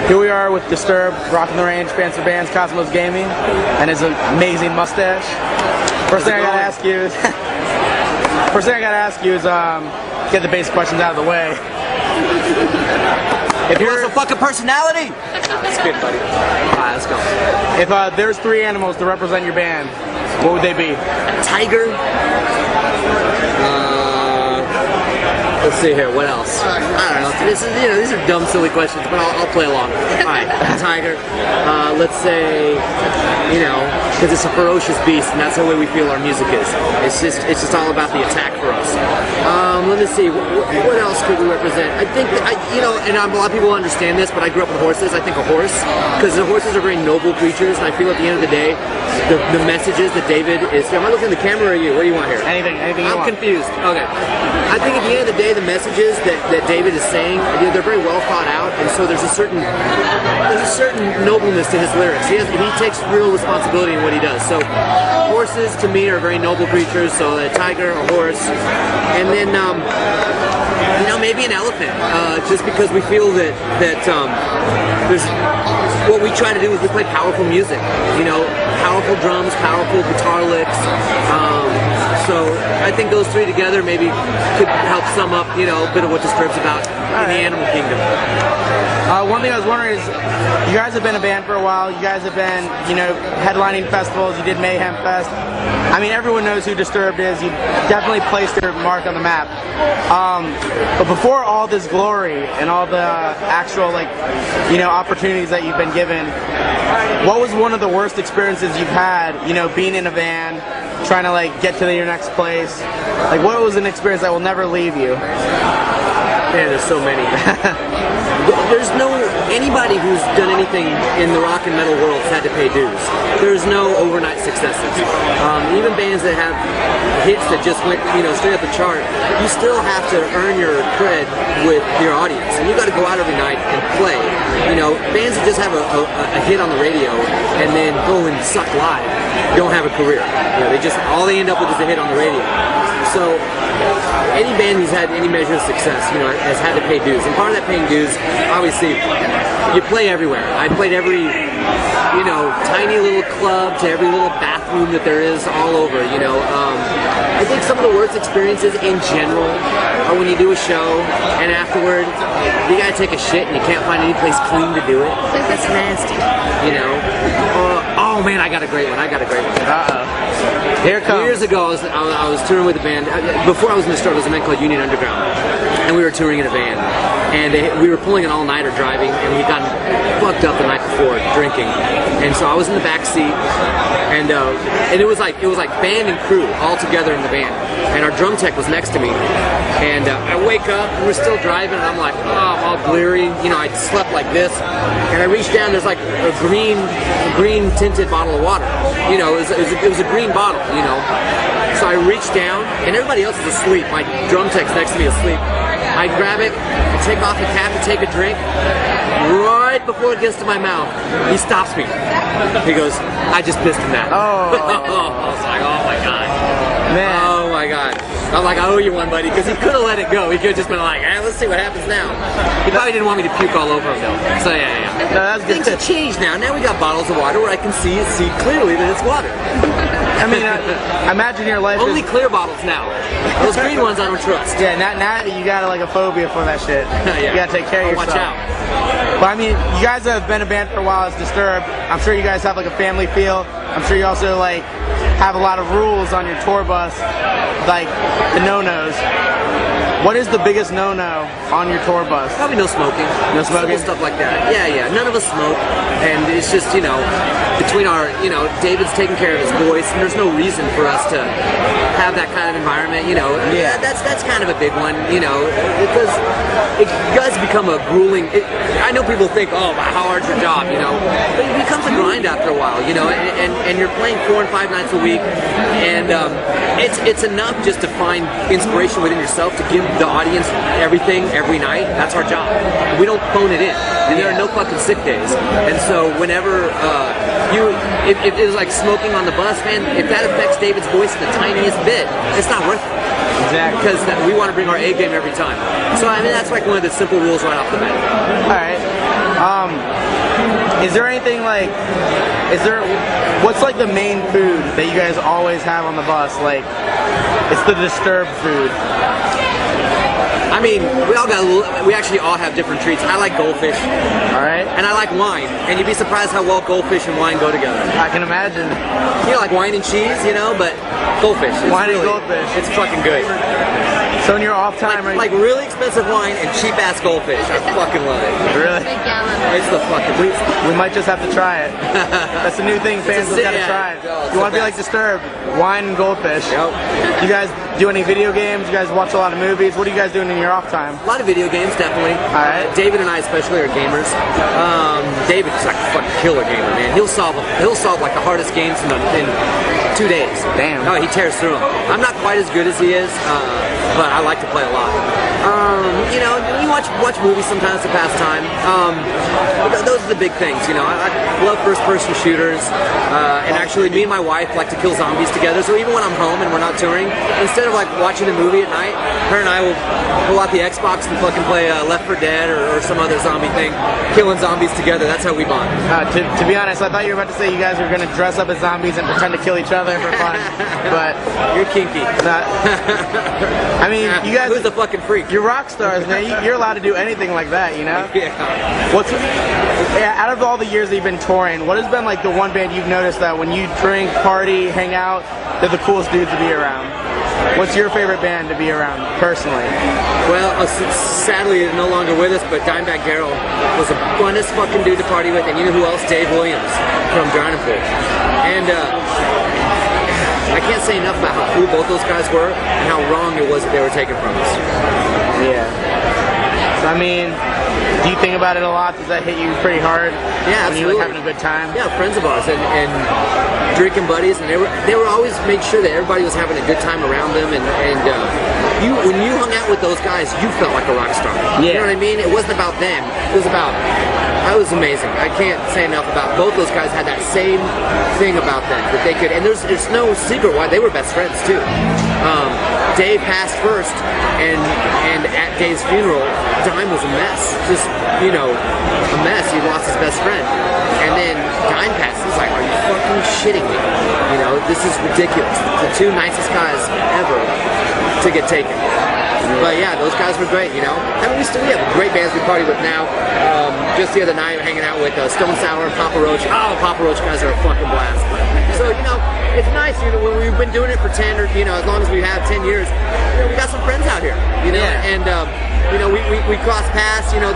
Here we are with Disturbed, rocking the range, Spencer Bands, Cosmos Gaming, and his amazing mustache. First thing I gotta ask you is, get the basic questions out of the way. If you're some fucking personality, that's good, buddy. Alright, let's go. If there's 3 animals to represent your band, what would they be? Tiger. Let's see here. What else? I don't know. This is, these are dumb, silly questions, but I'll play along. All right, tiger. Let's say, because it's a ferocious beast, and that's the way we feel our music is. It's just all about the attack for us. Let me see. What else could we represent? I think, and a lot of people understand this, but I grew up with horses. I think a horse, because the horses are very noble creatures, and I feel at the end of the day, the messages that David is. Am I looking at the camera or you? What do you want here? Anything you want. I'm confused. Okay. I think at the end of the day, the messages that David is saying, they're very well thought out, and so there's a certain nobleness to his lyrics. He takes real responsibility in what he does. So horses to me are very noble creatures. So a tiger, a horse, and then maybe an elephant. Just because we feel that there's what we try to do is we play powerful music. Powerful drums, powerful guitar licks. So I think those 3 together maybe could help sum up, a bit of what Disturbed's about in the animal kingdom. One thing I was wondering is, you guys have been a band for a while. You guys have been, headlining festivals. You did Mayhem Fest. I mean, everyone knows who Disturbed is. You definitely placed your mark on the map. But before all this glory and all the actual, opportunities that you've been given, what was one of the worst experiences you've had, being in a van, trying to get to your next place? What was an experience that will never leave you? Man, there's so many. There's anybody who's done anything in the rock and metal world has had to pay dues. There's no overnight successes. Even bands that have hits that just went, straight up the chart, you still have to earn your cred with your audience, and you got to go out every night and play. Bands that just have a hit on the radio and then go and suck live don't have a career. All they end up with is a hit on the radio. So any band who's had any measure of success, has had to pay dues. And part of that paying dues, obviously, you play everywhere. I played every, tiny little club to every little bathroom that there is all over, I think some of the worst experiences in general are when you do a show and afterward you gotta take a shit and you can't find any place clean to do it. That's nasty, oh man, I got a great one. Here it comes. Years ago, I was touring with a band. Before I was in the store, there was a band called Union Underground, and we were touring in a van. And we were pulling an all-nighter driving, and we had gotten fucked up the night before drinking. And so I was in the back seat, and it was like band and crew all together in the van. And our drum tech was next to me. And I wake up, and we're still driving, and I'm like, oh, I'm all bleary. I slept like this. And I reach down, there's like a green tinted bottle of water. It was a green bottle, So I reach down, and everybody else is asleep. My drum tech's next to me asleep. I grab it, I take off the cap to take a drink. Right before it gets to my mouth, he stops me. He goes, I just pissed in that. Oh. I was like, oh my God. Man. Oh my God. I'm like, I owe you one, buddy, because he could have let it go. He could have just been like, let's see what happens now. He probably didn't want me to puke all over him, though. So yeah. No, that's good. Things have changed now. Now we got bottles of water where I can see clearly that it's water. I mean, imagine your life. Only clear bottles now. Those green ones I don't trust. Yeah, now you got a phobia for that shit. Yeah. You gotta take care of yourself. Watch out. But I mean, you guys have been a band for a while as Disturbed. I'm sure you guys have a family feel. I'm sure you also have a lot of rules on your tour bus, the no-nos. What is the biggest no-no on your tour bus? Probably no smoking. No smoking? Stuff like that. Yeah. None of us smoke. And it's just, between our, David's taking care of his voice, and there's no reason for us to have that kind of environment, Yeah. That's kind of a big one, because it does become a grueling, I know people think, oh, how hard's your job, but it becomes a grind after a while, and you're playing 4 and 5 nights a week, and it's enough just to find inspiration within yourself to give the audience everything every night. That's our job. We don't phone it in. And there are no fucking sick days. And so whenever if it was like smoking on the bus, man, if that affects David's voice the tiniest bit, it's not worth it. Exactly. Because we want to bring our A game every time. So I mean, that's one of the simple rules right off the bat. All right. Is there anything like, what's like the main food that you guys always have on the bus? Like, it's the Disturbed food. I mean, we actually all have different treats. I like goldfish. All right. And I like wine. And you'd be surprised how well goldfish and wine go together. I can imagine. You know, like wine and cheese, you know, but goldfish. Wine and goldfish. It's fucking good. So in your off time, like really expensive wine and cheap ass goldfish. I fucking love it. Really? It's the fucking. We might just have to try it. That's a new thing fans will gotta try. You want to be like Disturbed? Wine and goldfish. Yep. You guys do any video games? You guys watch a lot of movies? What are you guys doing in your off time? A lot of video games, definitely. All right. David and I especially are gamers. David's like a fucking killer gamer, man. He'll solve like the hardest games in 2 days. Damn. Oh, he tears through them. I'm not quite as good as he is, but I like to play a lot. You know, you watch movies sometimes to pass time. Those are the big things, you know. I love first-person shooters, and actually, me and my wife like to kill zombies together. So even when I'm home and we're not touring, instead of like watching a movie at night, her and I will pull out the Xbox and fucking play Left 4 Dead or some other zombie thing, killing zombies together. That's how we bond. To be honest, I thought you were about to say you guys were going to dress up as zombies and pretend to kill each other for fun, but you're kinky. I mean, you guys. Who's the fucking freak? You're rock stars, man. You're allowed to do anything like that, you know? Yeah. Out of all the years that you've been touring, what has been like the one band you've noticed that when you drink, party, hang out, they're the coolest dudes to be around? What's your favorite band to be around, personally? Well, sadly, he's no longer with us, but Dimebag Darrell was the funnest fucking dude to party with, and you know who else? Dave Williams from Drowning Pool. And I can't say enough about how cool both those guys were and how wrong it was that they were taken from us. Yeah. So, I mean, do you think about it a lot? Does that hit you pretty hard? Yeah, when absolutely. You're like having a good time? Yeah, friends of ours and drinking buddies, and they were always made sure that everybody was having a good time around them, and when you hung out with those guys, you felt like a rock star. Yeah. You know what I mean? It wasn't about them. It was about. That was amazing. I can't say enough about both those guys. Had that same thing about them that they could, and there's no secret why they were best friends too. Dave passed first, and at Dave's funeral, Dime was a mess. Just, you know, a mess. He lost his best friend. And then Dime passed. He's like, are you fucking shitting me? You know, this is ridiculous. The two nicest guys ever to get taken. But yeah, those guys were great, you know. I mean, we have great bands we party with now. Just the other night, we're hanging out with Stone Sour and Papa Roach. Oh, Papa Roach guys are a fucking blast. So, you know, it's nice, you know, when we've been doing it for 10 or, you know, as long as we have 10 years, you know, we got some friends out here, you know, and, you know, we cross paths, you know,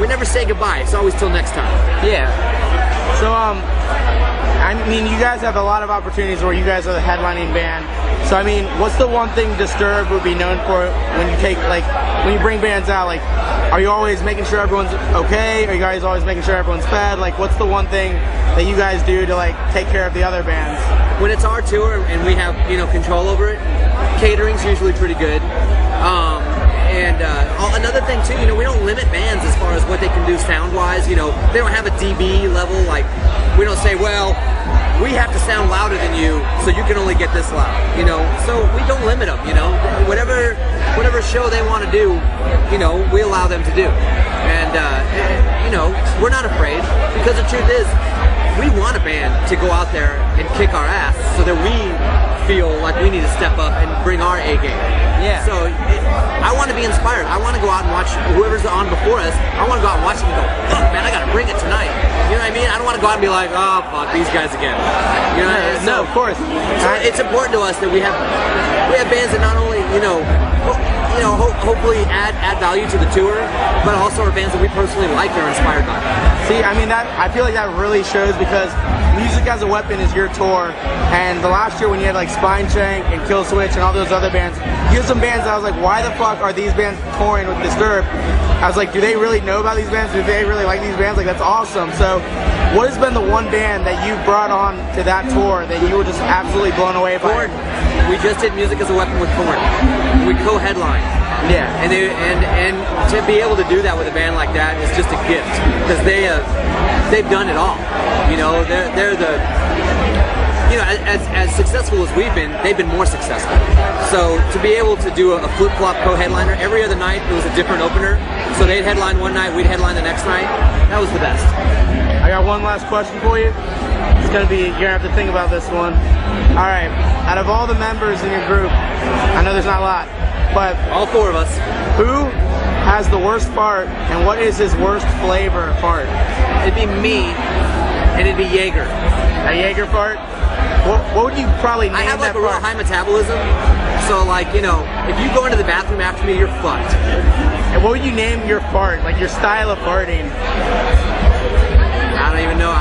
we never say goodbye. It's always till next time. Yeah. So, I mean, you guys have a lot of opportunities where you guys are the headlining band. So, I mean, what's the one thing Disturbed would be known for when you take, like, when you bring bands out? Like, are you always making sure everyone's okay? Are you guys always making sure everyone's fed? Like, what's the one thing that you guys do to, like, take care of the other bands? When it's our tour and we have, you know, control over it, catering's usually pretty good. Another thing too, you know, we don't limit bands as far as what they can do sound-wise. You know, they don't have a dB level. Like, we don't say, well, we have to sound louder than you, so you can only get this loud. You know, so we don't limit them. You know, whatever show they want to do, you know, we allow them to do. And you know, we're not afraid, because the truth is, we want a band to go out there and kick our ass, so that we feel like we need to step up and bring our A game. Yeah. So I want to be inspired. I want to go out and watch whoever's on before us. I want to go out and watch them and go, fuck, man, I got to bring it tonight. You know what I mean? I don't want to go out and be like, oh, fuck, these guys again. You know? No, of course. So it's important to us that we have bands that not only, you know, hopefully add value to the tour, but also are bands that we personally like and are inspired by. See, I mean, I feel like that really shows, because Music as a Weapon is your tour, and the last year when you had like Spineshank and Killswitch and all those other bands, you had some bands that I was like, why the fuck are these bands touring with Disturbed? I was like, do they really know about these bands? Do they really like these bands? Like, that's awesome. So, what has been the one band that you brought on to that tour that you were just absolutely blown away by? Korn. We just did Music as a Weapon with Korn. We co-headlined. Yeah. And to be able to do that with a band like that is just a gift, because they've done it all. You know, they're the, you know, as successful as we've been, they've been more successful. So to be able to do a flip-flop co-headliner every other night, it was a different opener. So they'd headline one night, we'd headline the next night. That was the best. I got one last question for you. It's gonna be, you're gonna have to think about this one. All right, out of all the members in your group, I know there's not a lot, but all 4 of us. Who has the worst fart, and what is his worst flavor fart? It'd be me, and it'd be Jaeger. A Jaeger fart? What would you probably name I have like that a real fart? high metabolism, so like, you know, if you go into the bathroom after me, you're fucked. And what would you name your fart? Like your style of farting? I don't even know.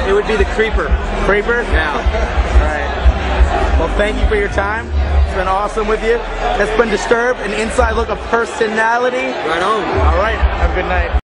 It would be the creeper. Creeper? Yeah. Alright. Well, thank you for your time. It's been awesome with you. That's been Disturbed, an inside look of personality. Right on. Alright, have a good night.